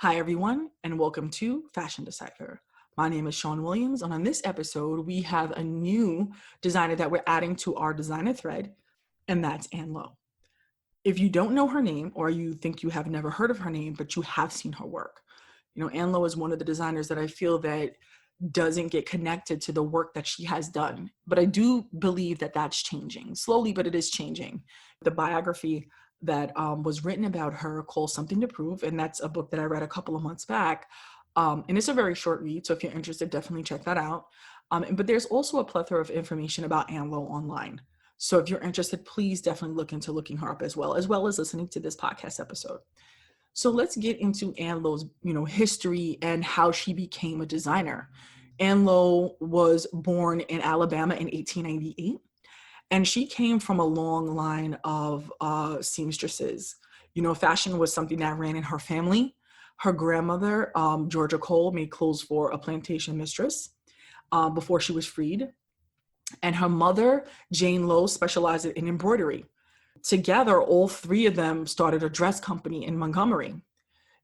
Hi, everyone, and welcome to Fashion Decipher. My name is Sean Williams, and on this episode, we have a new designer that we're adding to our designer thread, and that's Ann Lowe. If you don't know her name, or you think you have never heard of her name, but you have seen her work, Ann Lowe is one of the designers that I feel that doesn't get connected to the work that she has done. But I do believe that that's changing, slowly, but it is changing. The biography that was written about her called Something to Prove, and that's a book that I read a couple of months back. And it's a very short read, so if you're interested, definitely check that out. But there's also a plethora of information about Ann Lowe online. So if you're interested, please definitely look into looking her up as well as listening to this podcast episode. So let's get into Ann Lowe's, history and how she became a designer. Ann Lowe was born in Alabama in 1898. And she came from a long line of seamstresses. Fashion was something that ran in her family. Her grandmother, Georgia Cole, made clothes for a plantation mistress before she was freed. And her mother, Jane Lowe, specialized in embroidery. Together, all three of them started a dress company in Montgomery.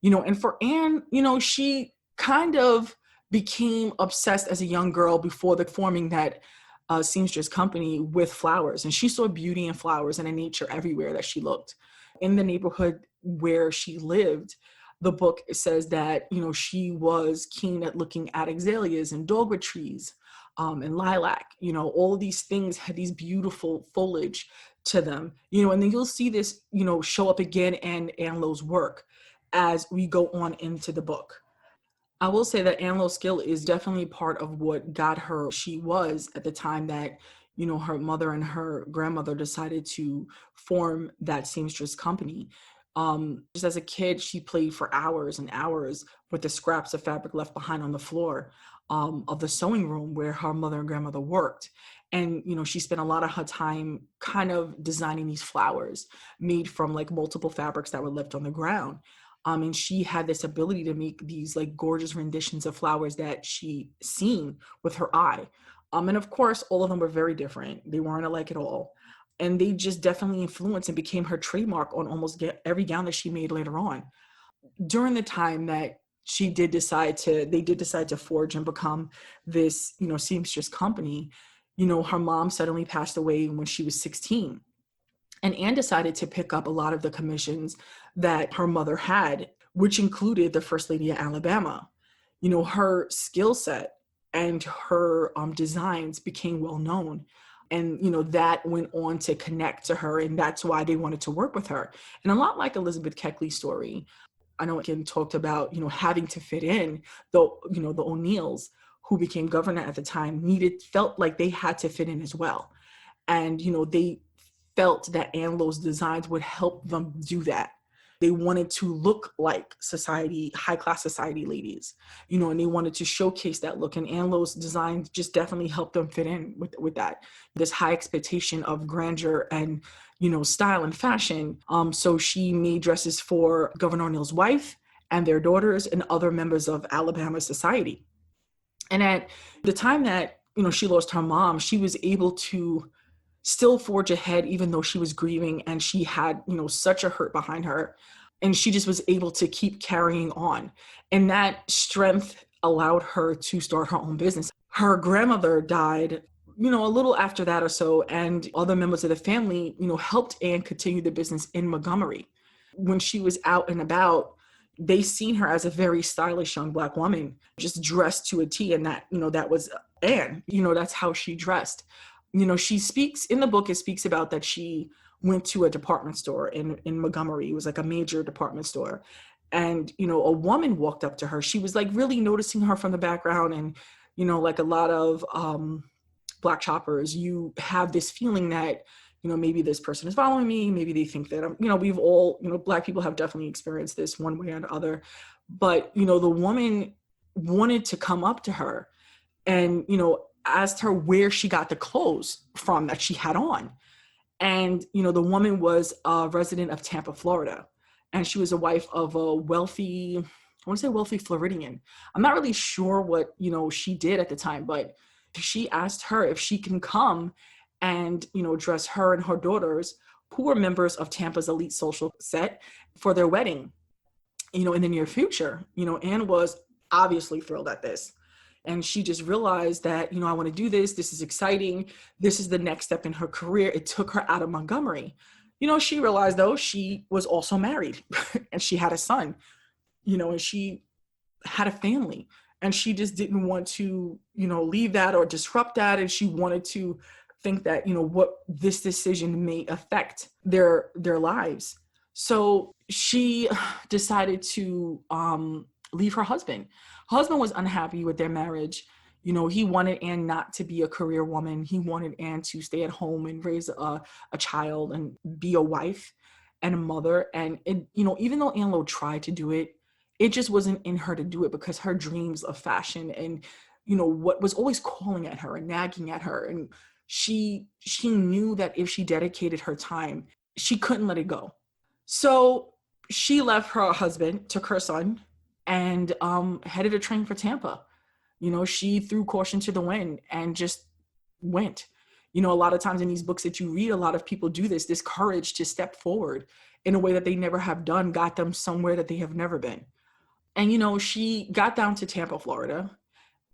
And for Ann, she kind of became obsessed as a young girl before forming that seamstress company with flowers. And she saw beauty in flowers and in nature everywhere that she looked. In the neighborhood where she lived, the book says that, she was keen at looking at azaleas and dogwood trees and lilac. All of these things had these beautiful foliage to them, and then you'll see this, show up again in Ann Lowe's work as we go on into the book. I will say that Ann Lowe's skill is definitely part of what got her she was at the time that, her mother and her grandmother decided to form that seamstress company. Just as a kid, she played for hours and hours with the scraps of fabric left behind on the floor of the sewing room where her mother and grandmother worked. And, she spent a lot of her time kind of designing these flowers made from like multiple fabrics that were left on the ground. And she had this ability to make these like gorgeous renditions of flowers that she seen with her eye. And of course, all of them were very different. They weren't alike at all. And they just definitely influenced and became her trademark on almost every gown that she made later on. During the time that they did decide to forge and become this, seamstress company, her mom suddenly passed away when she was 16. And Anne decided to pick up a lot of the commissions that her mother had, which included the First Lady of Alabama. Her skill set and her designs became well known. And, that went on to connect to her. And that's why they wanted to work with her. And a lot like Elizabeth Keckley's story, I know Kim talked about, having to fit in, the O'Neills, who became governor at the time, felt like they had to fit in as well. And, they felt that Ann Lowe's designs would help them do that. They wanted to look like high-class society ladies, and they wanted to showcase that look. And Ann Lowe's designs just definitely helped them fit in with that, this high expectation of grandeur and, style and fashion. So she made dresses for Governor O'Neill's wife and their daughters and other members of Alabama society. And at the time that, she lost her mom, she was able to still forge ahead, even though she was grieving and she had, such a hurt behind her. And she just was able to keep carrying on. And that strength allowed her to start her own business. Her grandmother died, a little after that or so. And other members of the family, helped Anne continue the business in Montgomery. When she was out and about, they seen her as a very stylish young Black woman, just dressed to a T. And that, that was Anne, that's how she dressed. She speaks in the book, it speaks about that she went to a department store in Montgomery. It was like a major department store. And, a woman walked up to her. She was like really noticing her from the background. And, like a lot of Black shoppers, you have this feeling that, maybe this person is following me. Maybe they think that I'm, we've all, Black people have definitely experienced this one way or the other. But, the woman wanted to come up to her and, asked her where she got the clothes from that she had on. And, the woman was a resident of Tampa, Florida. And she was a wife of a wealthy Floridian. I'm not really sure what, she did at the time, but she asked her if she can come and, dress her and her daughters, who were members of Tampa's elite social set, for their wedding. in the near future. Anne was obviously thrilled at this. And she just realized that, I want to do this. This is exciting. This is the next step in her career. It took her out of Montgomery. She realized, though, she was also married and she had a son, and she had a family. And she just didn't want to, leave that or disrupt that. And she wanted to think that, what this decision may affect their lives. So she decided to leave her husband. Her husband was unhappy with their marriage. He wanted Anne not to be a career woman. He wanted Anne to stay at home and raise a child and be a wife and a mother. And even though Ann Lowe tried to do it, it just wasn't in her to do it because her dreams of fashion and what was always calling at her and nagging at her, and she knew that if she dedicated her time, she couldn't let it go. So she left her husband, took her son, and headed a train for Tampa. She threw caution to the wind and just went. A lot of times in these books that you read, a lot of people do this courage to step forward in a way that they never have done got them somewhere that they have never been. And, she got down to Tampa, Florida,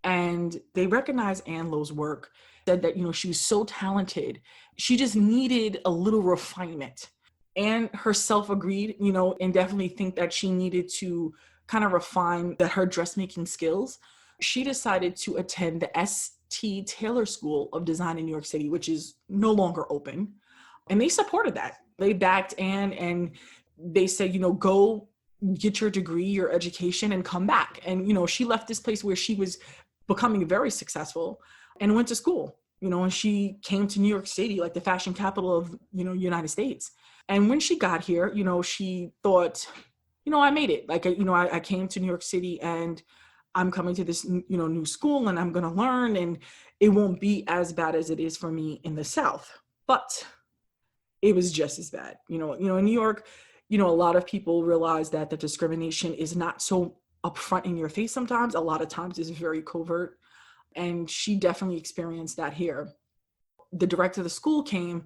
and they recognized Ann Lowe's work, said that, she was so talented. She just needed a little refinement. Anne herself agreed, and definitely think that she needed to kind of refine her dressmaking skills. She decided to attend the St. Taylor School of Design in New York City, which is no longer open. And they supported that. They backed Anne and they said, go get your degree, your education, and come back. And, she left this place where she was becoming very successful and went to school, and she came to New York City, like the fashion capital of, United States. And when she got here, she thought, I made it. Like, I came to New York City and I'm coming to this, new school and I'm going to learn, and it won't be as bad as it is for me in the South. But it was just as bad. In New York, a lot of people realize that the discrimination is not so upfront in your face sometimes. A lot of times it's very covert. And she definitely experienced that here. The director of the school came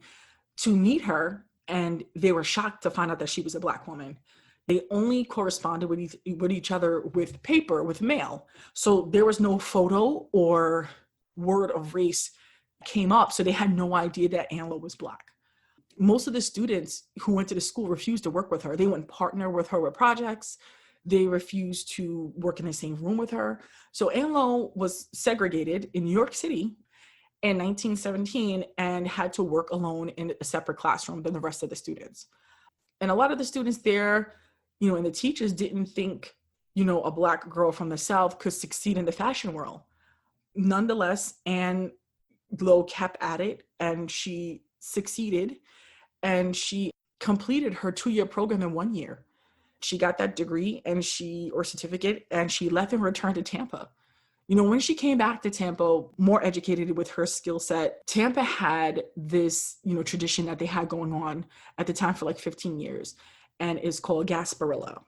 to meet her, and they were shocked to find out that she was a Black woman. They only corresponded with each other with paper, with mail. So there was no photo or word of race came up. So they had no idea that Ann Lowe was Black. Most of the students who went to the school refused to work with her. They wouldn't partner with her with projects. They refused to work in the same room with her. So Ann Lowe was segregated in New York City in 1917 and had to work alone in a separate classroom than the rest of the students. And a lot of the students there, and the teachers didn't think, a Black girl from the South could succeed in the fashion world. Nonetheless, Ann Lowe kept at it and she succeeded. And she completed her 2-year program in 1 year. She got that degree or certificate, and she left and returned to Tampa. When she came back to Tampa, more educated with her skill set, Tampa had this, tradition that they had going on at the time for like 15 years, and it's called Gasparilla.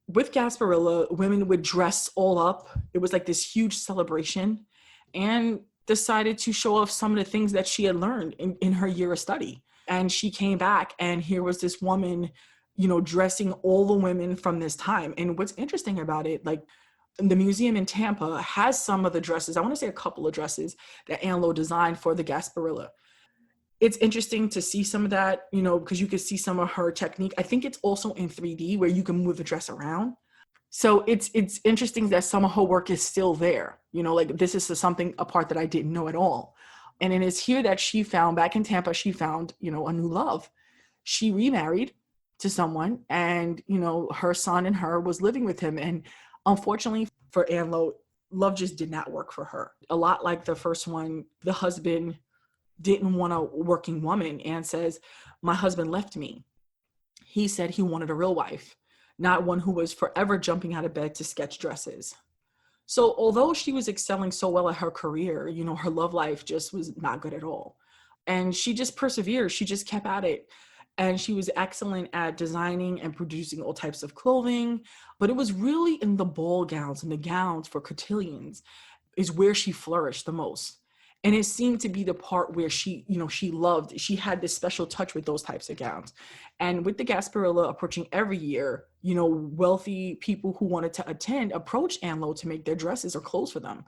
With Gasparilla, women would dress all up. It was like this huge celebration, and decided to show off some of the things that she had learned in her year of study. And she came back, and here was this woman, dressing all the women from this time. And what's interesting about it, like the museum in Tampa has some of the dresses, I want to say a couple of dresses that Ann Lowe designed for the Gasparilla. It's interesting to see some of that, because you could see some of her technique. I think it's also in 3D where you can move the dress around. So it's interesting that some of her work is still there. Like this is a part that I didn't know at all. And it is here that she found, back in Tampa, she found, a new love. She remarried to someone, and, her son and her was living with him. And unfortunately for Ann Lowe, love just did not work for her. A lot like the first one, the husband didn't want a working woman. Ann says, my husband left me. He said he wanted a real wife, not one who was forever jumping out of bed to sketch dresses. So although she was excelling so well at her career, her love life just was not good at all. And she just persevered. She just kept at it. And she was excellent at designing and producing all types of clothing. But it was really in the ball gowns and the gowns for cotillions is where she flourished the most. And it seemed to be the part where she had this special touch with those types of gowns. And with the Gasparilla approaching every year, wealthy people who wanted to attend approached Ann Lowe to make their dresses or clothes for them.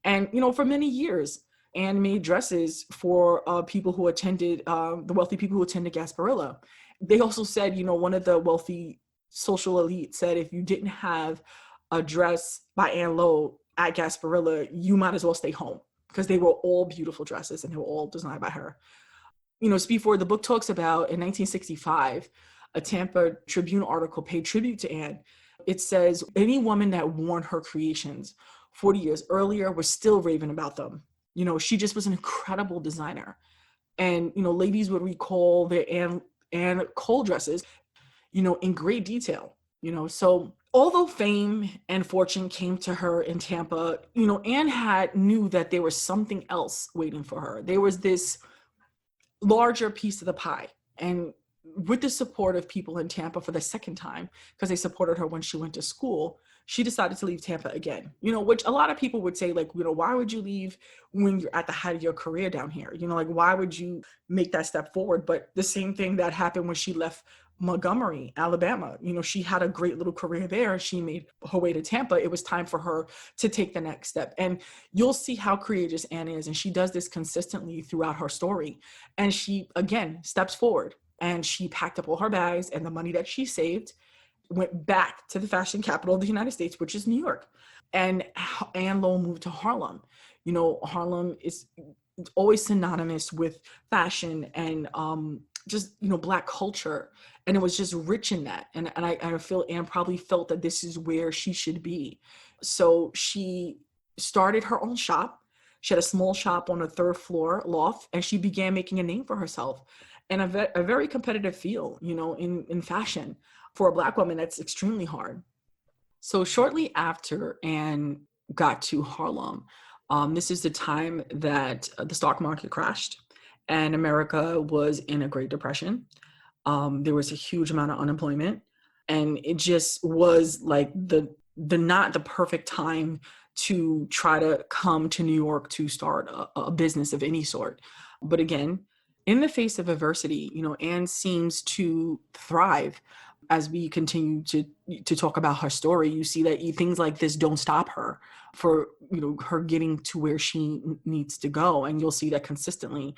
And, for many years, Anne made dresses for people who attended, the wealthy people who attended Gasparilla. They also said, one of the wealthy social elite said, if you didn't have a dress by Ann Lowe at Gasparilla, you might as well stay home, because they were all beautiful dresses and they were all designed by her. Speed Forward, the book talks about in 1965, a Tampa Tribune article paid tribute to Anne. It says, any woman that worn her creations 40 years earlier was still raving about them. She just was an incredible designer. And, ladies would recall their Anne Cole dresses, in great detail. So although fame and fortune came to her in Tampa, Anne knew that there was something else waiting for her. There was this larger piece of the pie. And with the support of people in Tampa for the second time, because they supported her when she went to school, she decided to leave Tampa again, which a lot of people would say, like, why would you leave when you're at the height of your career down here? Why would you make that step forward? But the same thing that happened when she left Montgomery, Alabama. She had a great little career there. She made her way to Tampa. It was time for her to take the next step. And you'll see how courageous Anne is. And she does this consistently throughout her story. And she, again, steps forward. And she packed up all her bags, and the money that she saved went back to the fashion capital of the United States, which is New York. And Ann Lowe moved to Harlem. Harlem is always synonymous with fashion and just, Black culture. And it was just rich in that. And I feel Anne probably felt that this is where she should be. So she started her own shop. She had a small shop on a third floor loft, and she began making a name for herself. And a very competitive field, in fashion. For a Black woman, that's extremely hard. So shortly after Anne got to Harlem, this is the time that the stock market crashed and America was in a Great Depression. There was a huge amount of unemployment, and it just was like the not the perfect time to try to come to New York to start a business of any sort. But again, in the face of adversity, Anne seems to thrive. As we continue to talk about her story, you see that things like this don't stop her for, her getting to where she needs to go. And you'll see that consistently.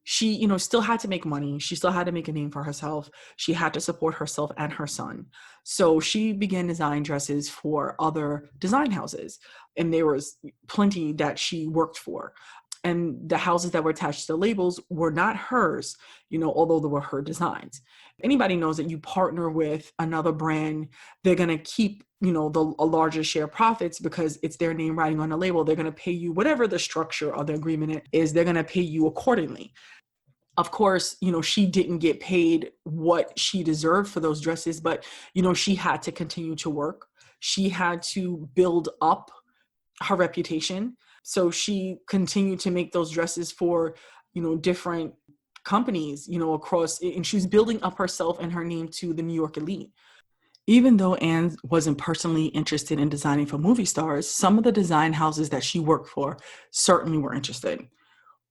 She, still had to make money. She still had to make a name for herself. She had to support herself and her son. So she began designing dresses for other design houses. And there was plenty that she worked for. And the houses that were attached to the labels were not hers, although they were her designs. Anybody knows that you partner with another brand, they're going to keep, a larger share of profits because it's their name writing on the label. They're going to pay you whatever the structure of the agreement is, they're going to pay you accordingly. Of course, she didn't get paid what she deserved for those dresses, but, she had to continue to work. She had to build up her reputation. So she continued to make those dresses for, different companies, across, and she was building up herself and her name to the New York elite. Even though Anne wasn't personally interested in designing for movie stars, some of the design houses that she worked for certainly were interested.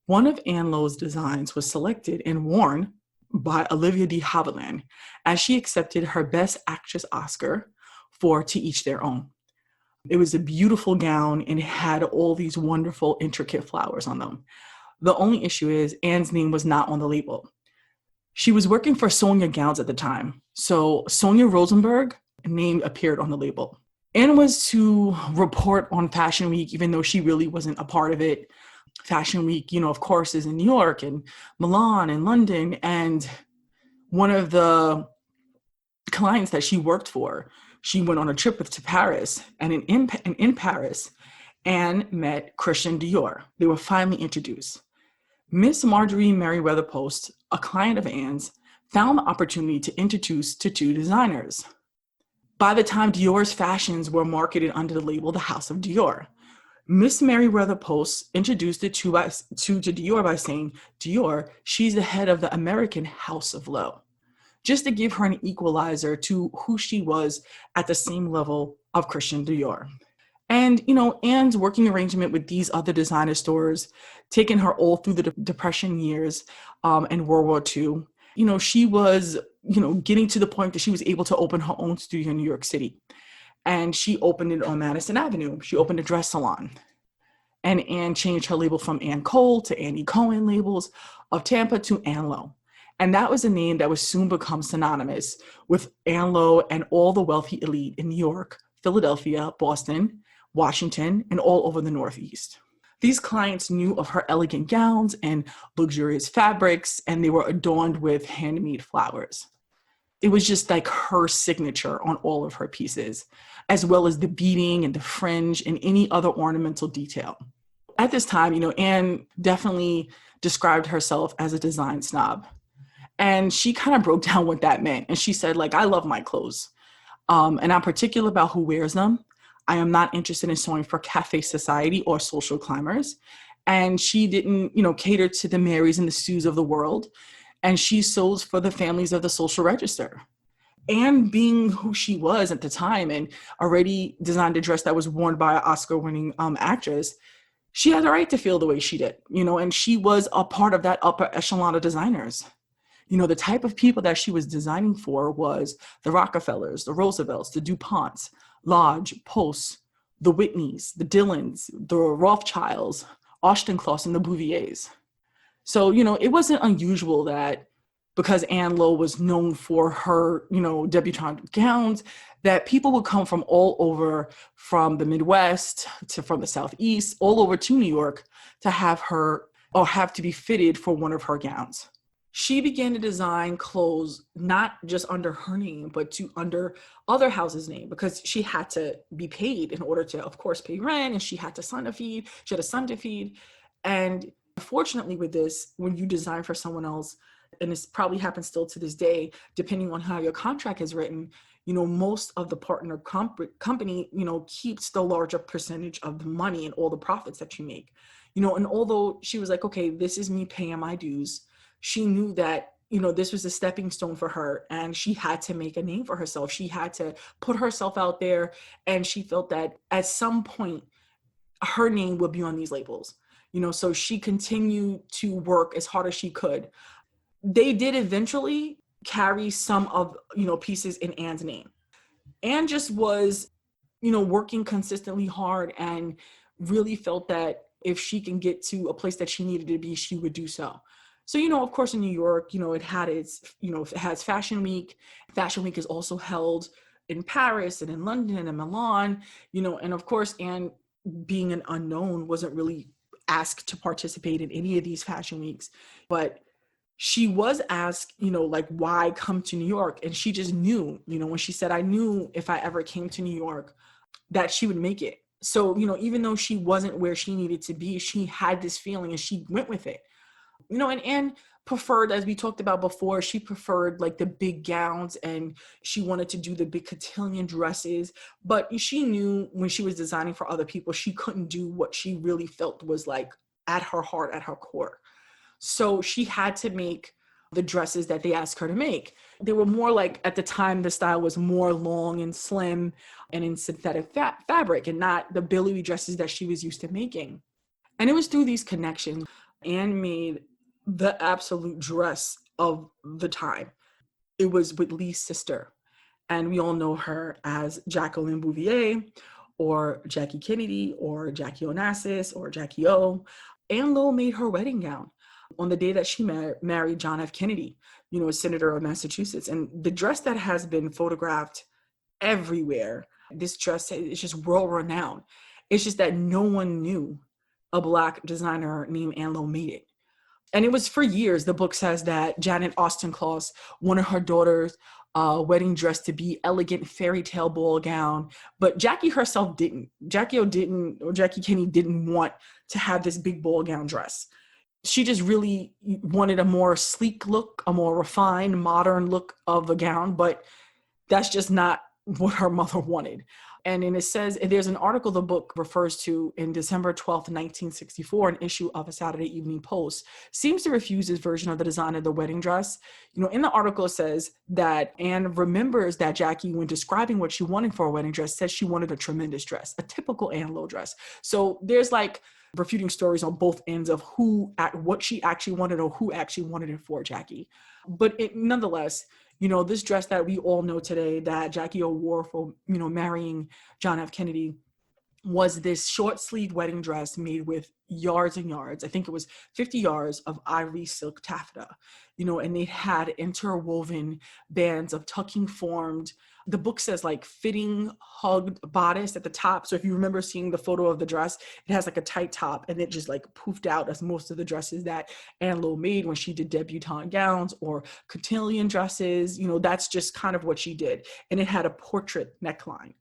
One of Ann Lowe's designs was selected and worn by Olivia de Havilland as she accepted her Best Actress Oscar for To Each Their Own. It was a beautiful gown and it had all these wonderful, intricate flowers on them. The only issue is Anne's name was not on the label. She was working for Sonia Gowns at the time, so Sonia Rosenberg's name appeared on the label. Anne was to report on Fashion Week, even though she really wasn't a part of it. Fashion Week, of course, is in New York and Milan and London. And one of the clients that she worked for, she went on a trip to Paris, and in Paris, Anne met Christian Dior. They were finally introduced. Miss Marjorie Merriweather Post, a client of Anne's, found the opportunity to introduce to two designers. By the time Dior's fashions were marketed under the label The House of Dior, Miss Merriweather Post introduced the two to Dior by saying, Dior, she's the head of the American House of Lowe, just to give her an equalizer to who she was at the same level of Christian Dior. And, Anne's working arrangement with these other designer stores, taking her all through the Depression years and World War II, she was, getting to the point that she was able to open her own studio in New York City. And she opened it on Madison Avenue. She opened a dress salon. And Anne changed her label from Ann Cole to Annie Cohen labels of Tampa to Ann Lowe. And that was a name that would soon become synonymous with Ann Lowe and all the wealthy elite in New York, Philadelphia, Boston, Washington, and all over the Northeast. These clients knew of her elegant gowns and luxurious fabrics, and they were adorned with handmade flowers. It was just like her signature on all of her pieces, as well as the beading and the fringe and any other ornamental detail. At this time, Anne definitely described herself as a design snob. And she kind of broke down what that meant. And she said, like, I love my clothes. And I'm particular about who wears them. I am not interested in sewing for cafe society or social climbers. And she didn't, cater to the Marys and the Sues of the world. And she sews for the families of the social register. And being who she was at the time and already designed a dress that was worn by an Oscar-winning actress, she had the right to feel the way she did, and she was a part of that upper echelon of designers. The type of people that she was designing for was the Rockefellers, the Roosevelts, the DuPonts, Lodge, Post, the Whitneys, the Dillons, the Rothschilds, Auchincloss, and the Bouviers. So, it wasn't unusual that because Ann Lowe was known for her, debutante gowns, that people would come from all over, from the Midwest to from the Southeast, all over to New York to have her or have to be fitted for one of her gowns. She began to design clothes not just under her name, but under other houses' name, because she had to be paid in order to, of course, pay rent, and she had a son to feed. She had a son to feed. And fortunately with this, when you design for someone else, and this probably happens still to this day, depending on how your contract is written, most of the partner company, keeps the larger percentage of the money and all the profits that you make. And although she was like, okay, this is me paying my dues, she knew that, this was a stepping stone for her, and she had to make a name for herself. She had to put herself out there, and she felt that at some point her name would be on these labels. So she continued to work as hard as she could. They did eventually carry some of, pieces in Anne's name. Anne just was, working consistently hard and really felt that if she can get to a place that she needed to be, she would do so. So, of course, in New York, it had its, it has Fashion Week. Fashion Week is also held in Paris and in London and in Milan, and of course, Anne, being an unknown, wasn't really asked to participate in any of these fashion weeks. But she was asked, like, why come to New York? And she just knew, when she said, I knew if I ever came to New York that she would make it. So, even though she wasn't where she needed to be, she had this feeling and she went with it. And Anne preferred, as we talked about before, she preferred like the big gowns, and she wanted to do the big cotillion dresses. But she knew when she was designing for other people, she couldn't do what she really felt was like at her heart, at her core. So she had to make the dresses that they asked her to make. They were more like, at the time, the style was more long and slim and in synthetic fabric, and not the billowy dresses that she was used to making. And it was through these connections, Anne made the absolute dress of the time. It was with Lee's sister. And we all know her as Jacqueline Bouvier, or Jackie Kennedy, or Jackie Onassis, or Jackie O. Ann Lowe made her wedding gown on the day that she married John F. Kennedy, a senator of Massachusetts. And the dress that has been photographed everywhere, this dress is just world renowned. It's just that no one knew a Black designer named Ann Lowe made it. And it was for years. The book says that Janet Auchincloss wanted her daughter's wedding dress to be elegant fairy tale ball gown, but Jackie herself didn't. Jackie Kennedy didn't want to have this big ball gown dress. She just really wanted a more sleek look, a more refined, modern look of a gown, but that's just not what her mother wanted. And it says, there's an article the book refers to in December 12th, 1964, an issue of a Saturday Evening Post, seems to refuse his version of the design of the wedding dress. In the article it says that Anne remembers that Jackie, when describing what she wanted for a wedding dress, said she wanted a tremendous dress, a typical Ann Lowe dress. So there's like refuting stories on both ends of what she actually wanted or who actually wanted it for Jackie. But nonetheless, this dress that we all know today that Jackie O wore for, marrying John F. Kennedy was this short sleeve wedding dress made with yards and yards. I think it was 50 yards of ivory silk taffeta, and they had interwoven bands of tucking formed. The book says like fitting hugged bodice at the top. So if you remember seeing the photo of the dress, it has like a tight top and it just like poofed out, as most of the dresses that Ann Lowe made when she did debutante gowns or cotillion dresses, that's just kind of what she did. And it had a portrait neckline.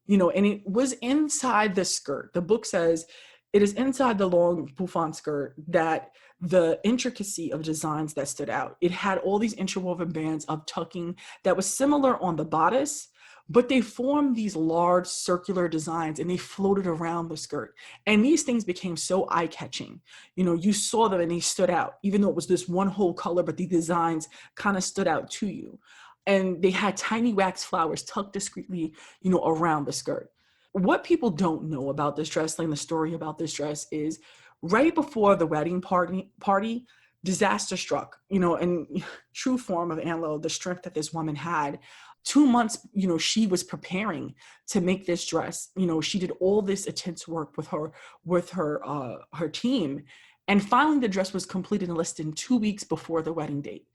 And it was inside the skirt. The book says it is inside the long bouffant skirt that the intricacy of designs that stood out. It had all these interwoven bands of tucking that was similar on the bodice, but they formed these large circular designs and they floated around the skirt. And these things became so eye-catching. You saw them and they stood out, even though it was this one whole color, but the designs kind of stood out to you. And they had tiny wax flowers tucked discreetly, around the skirt. What people don't know about this dress, like the story about this dress, is right before the wedding party, disaster struck, and true form of Ann Lowe, the strength that this woman had. 2 months, she was preparing to make this dress. She did all this intense work with her team. And finally, the dress was completed in less than 2 weeks before the wedding date.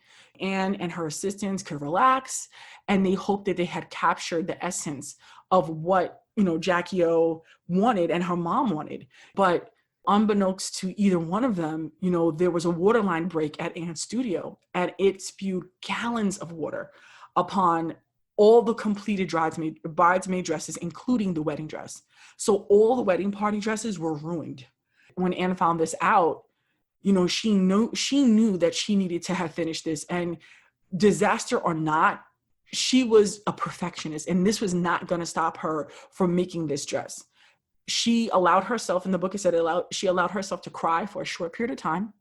Anne and her assistants could relax, and they hoped that they had captured the essence of what, Jackie O wanted and her mom wanted. But unbeknownst to either one of them, there was a waterline break at Anne's studio, and it spewed gallons of water upon all the completed bridesmaid dresses, including the wedding dress. So all the wedding party dresses were ruined. When Anne found this out, she knew that she needed to have finished this, and disaster or not, she was a perfectionist, and this was not going to stop her from making this dress. She allowed herself, in the book it said, she allowed herself to cry for a short period of time,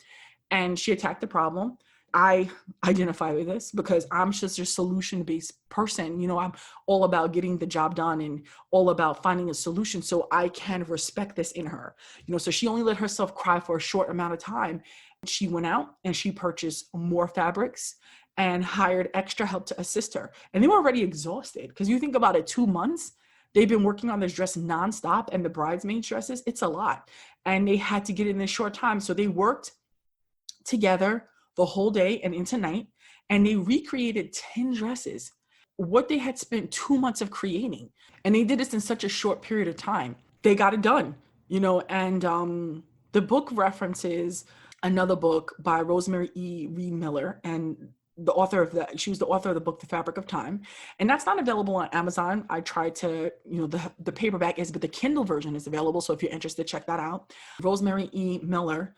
and she attacked the problem. I identify with this because I'm just a solution-based person. I'm all about getting the job done and all about finding a solution. So I can respect this in her. So she only let herself cry for a short amount of time. She went out and she purchased more fabrics and hired extra help to assist her. And they were already exhausted because you think about it, 2 months, they've been working on this dress nonstop, and the bridesmaids dresses, it's a lot. And they had to get in this short time. So they worked together the whole day and into night, and they recreated 10 dresses, what they had spent 2 months of creating. And they did this in such a short period of time. They got it done, and the book references another book by Rosemary E. Reed Miller, and she was the author of the book, The Fabric of Time. And that's not available on Amazon. I tried to, the paperback is, but the Kindle version is available. So if you're interested, check that out. Rosemary E. Miller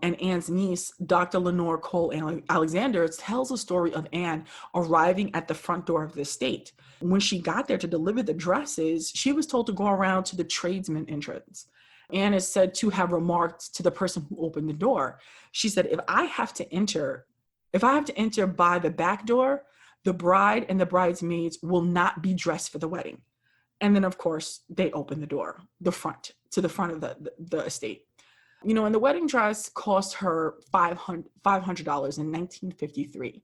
and Anne's niece, Dr. Lenore Cole Alexander, tells the story of Anne arriving at the front door of the estate. When she got there to deliver the dresses, she was told to go around to the tradesman entrance. Anne is said to have remarked to the person who opened the door. She said, if I have to enter by the back door, the bride and the bridesmaids will not be dressed for the wedding. And then, of course, they open the door, to the front of the estate. And the wedding dress cost her $500 in 1953.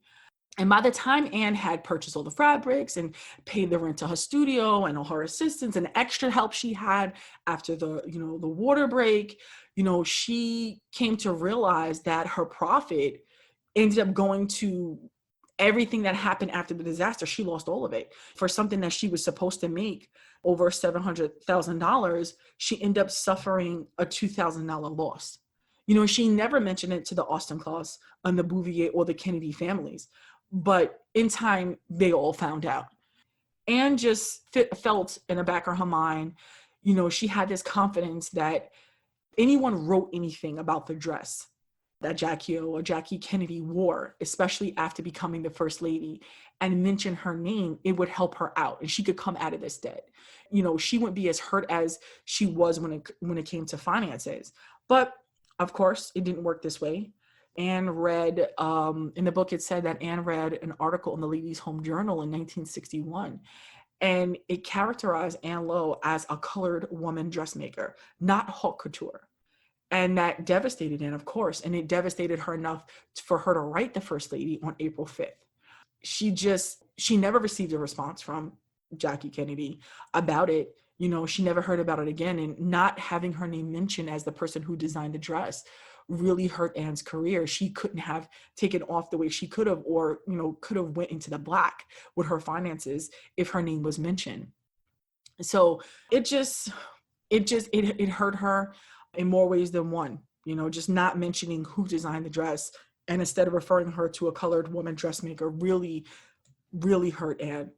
And by the time Anne had purchased all the fabrics and paid the rent to her studio and all her assistants and extra help she had after the water break, she came to realize that her profit ended up going to everything that happened after the disaster. She lost all of it. For something that she was supposed to make over $700,000, she ended up suffering a $2,000 loss. She never mentioned it to the Austen Claus and the Bouvier or the Kennedy families, but in time, they all found out. Anne just felt in the back of her mind, she had this confidence that anyone wrote anything about the dress, that Jackie O or Jackie Kennedy wore, especially after becoming the first lady, and mention her name, it would help her out and she could come out of this debt. She wouldn't be as hurt as she was when it came to finances. But of course, it didn't work this way. Anne read, in the book, it said that Anne read an article in the Ladies' Home Journal in 1961, and it characterized Ann Lowe as a colored woman dressmaker, not haute couture. And that devastated Anne, of course, and it devastated her enough for her to write The First Lady on April 5th. She never received a response from Jackie Kennedy about it. She never heard about it again. And not having her name mentioned as the person who designed the dress really hurt Anne's career. She couldn't have taken off the way she could have, or, could have went into the black with her finances if her name was mentioned. So it hurt her in more ways than one, just not mentioning who designed the dress. And instead of referring her to a colored woman dressmaker really, really hurt Anne.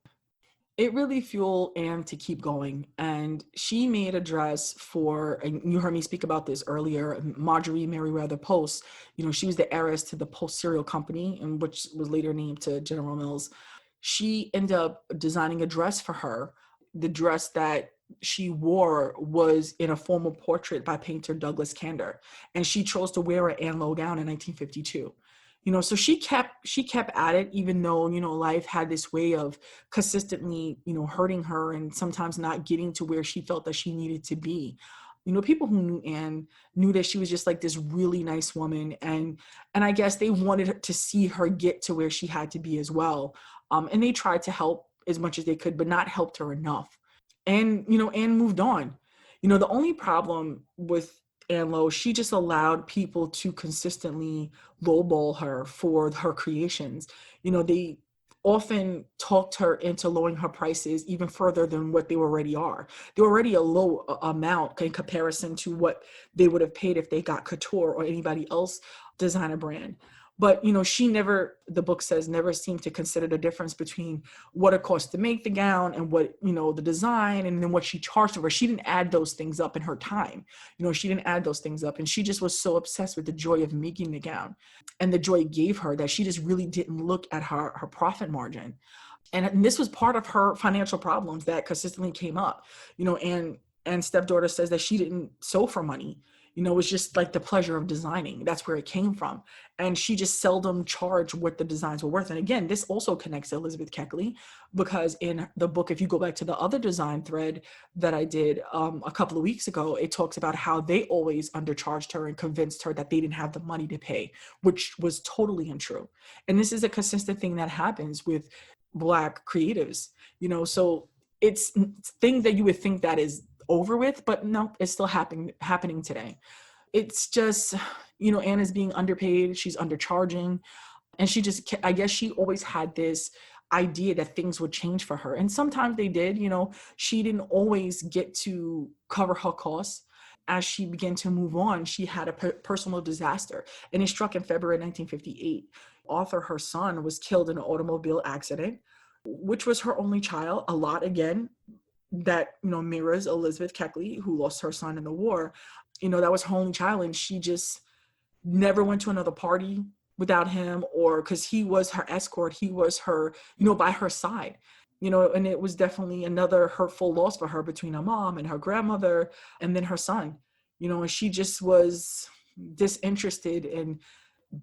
It really fueled Anne to keep going. And she made a dress for, and you heard me speak about this earlier, Marjorie Merriweather Post. She was the heiress to the Post cereal company, and which was later named to General Mills. She ended up designing a dress for her. The dress that she wore was in a formal portrait by painter Douglas Candor, and she chose to wear an Ann Lowe gown in 1952. So she kept at it, even though, life had this way of consistently, hurting her and sometimes not getting to where she felt that she needed to be. People who knew Anne knew that she was just like this really nice woman. And I guess they wanted to see her get to where she had to be as well. And they tried to help as much as they could, but not helped her enough. And, Anne moved on. The only problem with Ann Lowe, she just allowed people to consistently lowball her for her creations. They often talked her into lowering her prices even further than what they already are. They're already a low amount in comparison to what they would have paid if they got couture or anybody else designer brand. But, she never, the book says, never seemed to consider the difference between what it cost to make the gown and what, the design, and then what she charged for. She didn't add those things up in her time. She didn't add those things up. And she just was so obsessed with the joy of making the gown and the joy it gave her that she just really didn't look at her profit margin. And this was part of her financial problems that consistently came up, and stepdaughter says that she didn't sew for money. It was just like the pleasure of designing. That's where it came from. And she just seldom charged what the designs were worth. And again, this also connects to Elizabeth Keckley, because in the book, if you go back to the other design thread that I did a couple of weeks ago, it talks about how they always undercharged her and convinced her that they didn't have the money to pay, which was totally untrue. And this is a consistent thing that happens with Black creatives, so it's things that you would think that is over with, but no, it's still happening today. It's just, Anne is being underpaid, she's undercharging, and I guess she always had this idea that things would change for her. And sometimes they did. She didn't always get to cover her costs. As she began to move on, she had a personal disaster, and it struck in February 1958. Arthur, her son, was killed in an automobile accident, which was her only child. A lot, again, that mirrors Elizabeth Keckley, who lost her son in the war. That was her only child, and she just never went to another party without him, or because he was her escort, he was her, by her side. And it was definitely another hurtful loss for her, between her mom and her grandmother and then her son. And she just was disinterested in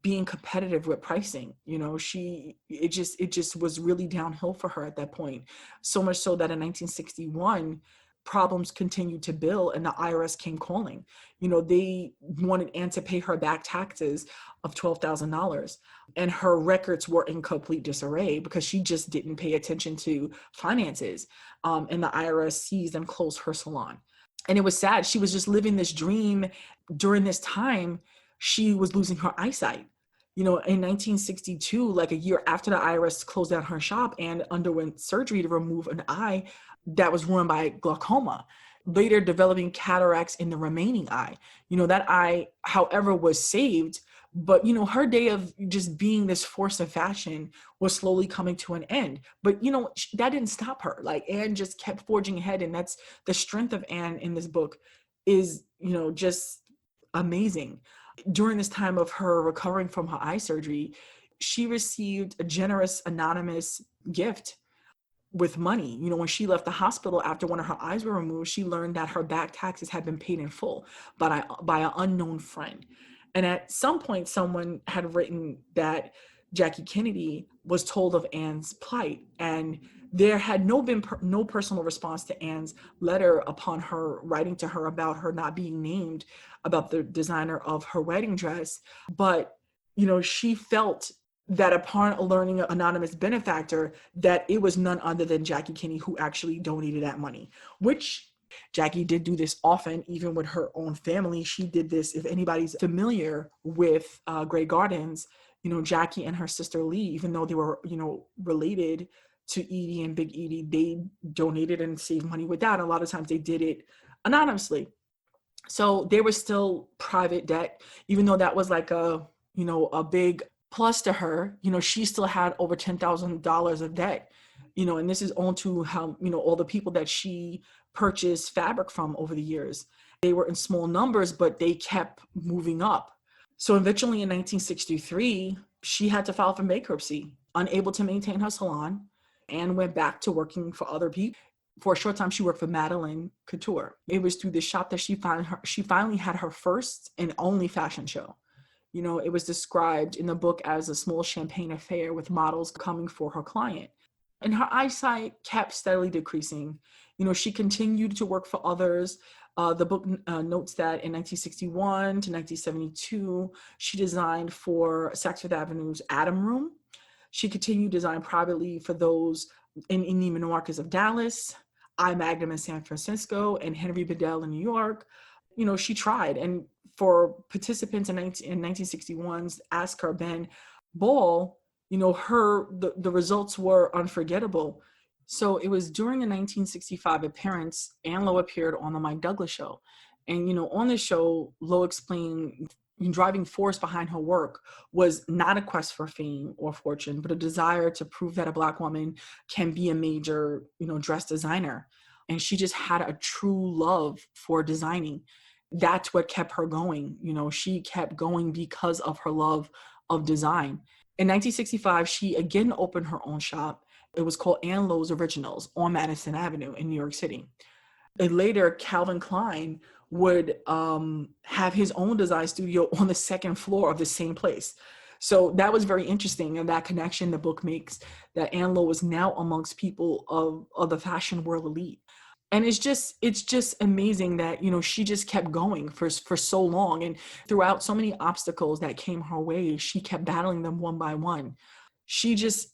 being competitive with pricing. It just was really downhill for her at that point. So much so that in 1961, problems continued to build and the IRS came calling. They wanted Anne to pay her back taxes of $12,000, and her records were in complete disarray because she just didn't pay attention to finances. And the IRS seized and closed her salon. And it was sad. She was just living this dream. During this time, she was losing her eyesight. In 1962, like a year after the IRS closed down her shop, and underwent surgery to remove an eye that was ruined by glaucoma, later developing cataracts in the remaining eye. That eye, however, was saved, but, her day of just being this force of fashion was slowly coming to an end. But, that didn't stop her. Like, Anne just kept forging ahead. And that's the strength of Anne in this book is, just amazing. During this time of her recovering from her eye surgery, she received a generous anonymous gift with money. When she left the hospital after one of her eyes were removed, she learned that her back taxes had been paid in full by an unknown friend. And at some point, someone had written that Jackie Kennedy was told of Ann's plight, and there had no personal response to Ann's letter upon her writing to her about her not being named about the designer of her wedding dress. But she felt that upon learning an anonymous benefactor, that it was none other than Jackie Kennedy who actually donated that money, which Jackie did do this often, even with her own family. She did this. If anybody's familiar with Grey Gardens, Jackie and her sister Lee, even though they were, related to Edie and Big Edie, they donated and saved money with that. A lot of times they did it anonymously. So they were still private debt, even though that was like a big plus to her. She still had over $10,000 of debt, and this is on to how, all the people that she purchased fabric from over the years. They were in small numbers, but they kept moving up. So eventually in 1963, she had to file for bankruptcy, unable to maintain her salon, and went back to working for other people. For a short time, she worked for Madeline Couture. It was through this shop that she finally had her first and only fashion show. It was described in the book as a small champagne affair with models coming for her client. And her eyesight kept steadily decreasing. She continued to work for others. The book notes that in 1961 to 1972, she designed for Saks Fifth Avenue's Adam Room. She continued to design privately for those in Neiman Marcus of Dallas, I. Magnum in San Francisco, and Henry Bedell in New York. She tried. And for participants in 1961's Ask Her Ben ball, the results were unforgettable. So it was during the 1965 appearance, Ann Lowe appeared on the Mike Douglas show. And, on the show, Lowe explained driving force behind her work was not a quest for fame or fortune, but a desire to prove that a Black woman can be a major, dress designer. And she just had a true love for designing. That's what kept her going. She kept going because of her love of design. In 1965, she again opened her own shop. It was called Ann Lowe's Originals on Madison Avenue in New York City. And later, Calvin Klein would have his own design studio on the second floor of the same place. So that was very interesting. And that connection the book makes, that Ann Lowe is now amongst people of the fashion world elite. And it's just amazing that, she just kept going for so long. And throughout so many obstacles that came her way, she kept battling them one by one. She just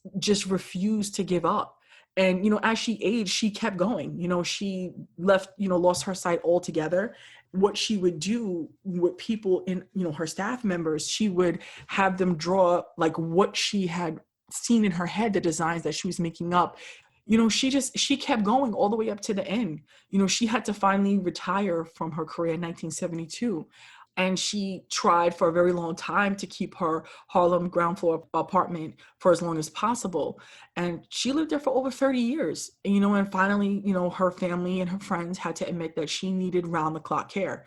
refused to give up. And, as she aged, she kept going. She lost her sight altogether. What she would do with people in, her staff members, she would have them draw like what she had seen in her head, the designs that she was making up. She kept going all the way up to the end. She had to finally retire from her career in 1972. And she tried for a very long time to keep her Harlem ground floor apartment for as long as possible. And she lived there for over 30 years, and finally, her family and her friends had to admit that she needed round the clock care.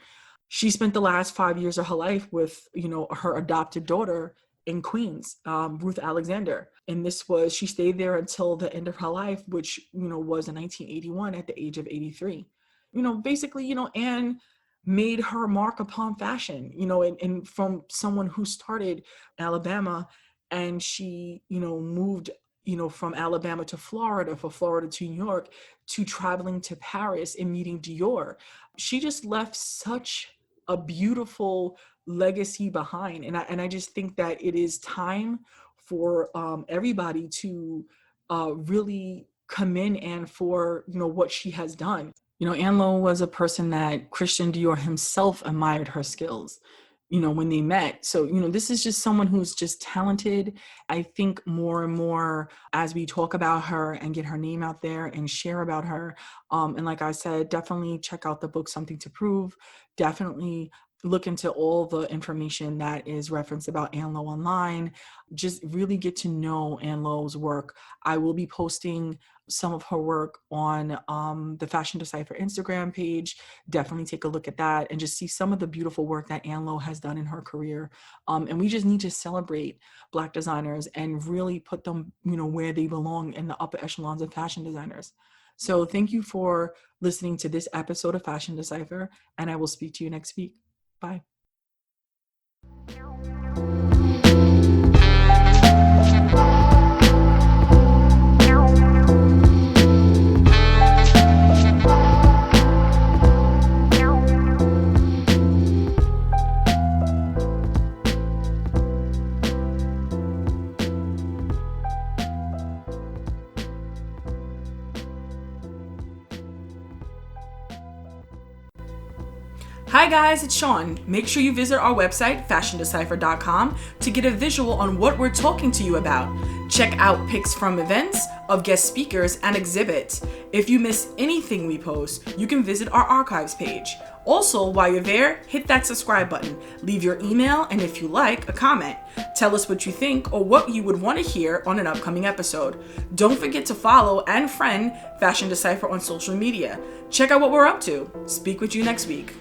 She spent the last 5 years of her life with, her adopted daughter in Queens, Ruth Alexander. And she stayed there until the end of her life, which, was in 1981 at the age of 83. Basically, Anne made her mark upon fashion, and from someone who started Alabama, and she, moved, from Alabama to Florida, from Florida to New York, to traveling to Paris and meeting Dior. She just left such a beautiful legacy behind. And I just think that it is time for everybody to really come in and for, what she has done. Ann Lowe was a person that Christian Dior himself admired her skills, when they met. So, this is just someone who's just talented. I think more and more as we talk about her and get her name out there and share about her. And like I said, definitely check out the book, Something to Prove. Definitely look into all the information that is referenced about Ann Lowe online. Just really get to know Ann Lowe's work. I will be posting some of her work on the Fashion Decipher Instagram page. Definitely take a look at that and just see some of the beautiful work that Ann Lowe has done in her career. And we just need to celebrate Black designers and really put them, where they belong in the upper echelons of fashion designers. So thank you for listening to this episode of Fashion Decipher, and I will speak to you next week. Bye. Hi guys, it's Sean. Make sure you visit our website, fashiondecipher.com, to get a visual on what we're talking to you about. Check out pics from events, of guest speakers, and exhibits. If you miss anything we post, you can visit our archives page. Also, while you're there, hit that subscribe button, leave your email, and if you like, a comment. Tell us what you think or what you would want to hear on an upcoming episode. Don't forget to follow and friend Fashion Decipher on social media. Check out what we're up to. Speak with you next week.